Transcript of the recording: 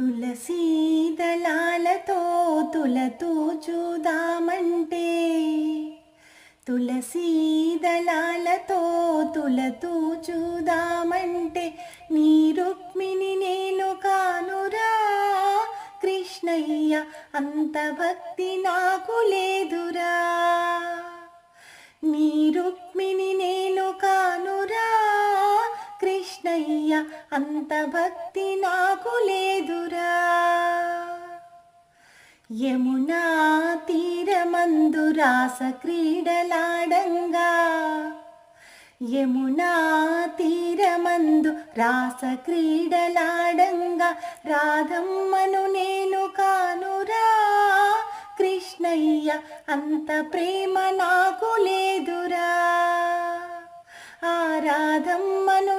తులసీ దళాలతో తులతూ చూదామంటే, తులసీ దళాలతో తులతూ చూదామంటే, నీ రుక్మిణి నేను కానురా కృష్ణయ్య, అంత భక్తి నాకు లేదురా. నీ రుక్మిణి నేను కానురా కృష్ణయ్య, అంత భక్తి నాకు లేదురా. యమునా తీరమందు రాస క్రీడలాడంగా, యమునా తీరమందు రాస క్రీడలాడంగా, రాధమ్మను నేను కానురా కృష్ణయ్య, అంత ప్రేమ నాకు లేదురా. ఆ రాధమ్మను